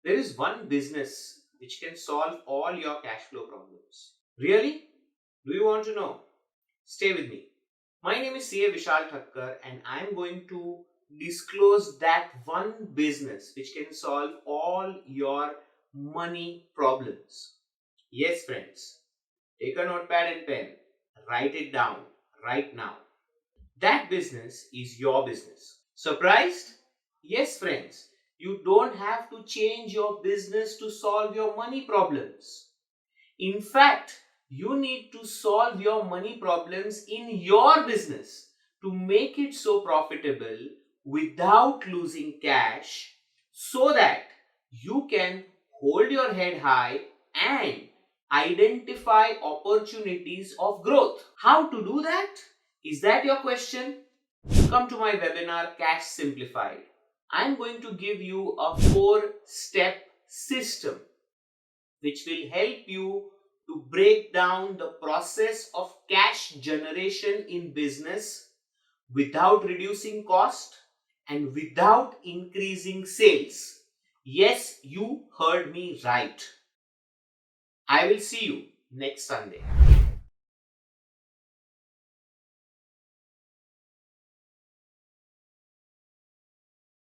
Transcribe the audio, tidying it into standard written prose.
There is one business which can solve all your cash flow problems. Really? Do you want to know? Stay with me. My name is CA Vishal Thakkar and I am going to disclose that one business which can solve all your money problems. Yes, friends. Take a notepad and pen. Write it down right now. That business is your business. Surprised? Yes, friends. You don't have to change your business to solve your money problems. In fact, you need to solve your money problems in your business to make it so profitable without losing cash so that you can hold your head high and identify opportunities of growth. How to do that? Is that your question? Come to my webinar Cash Simplified. I'm going to give you a 4-step system which will help you to break down the process of cash generation in business without reducing cost and without increasing sales. Yes, you heard me right. I will see you next Sunday.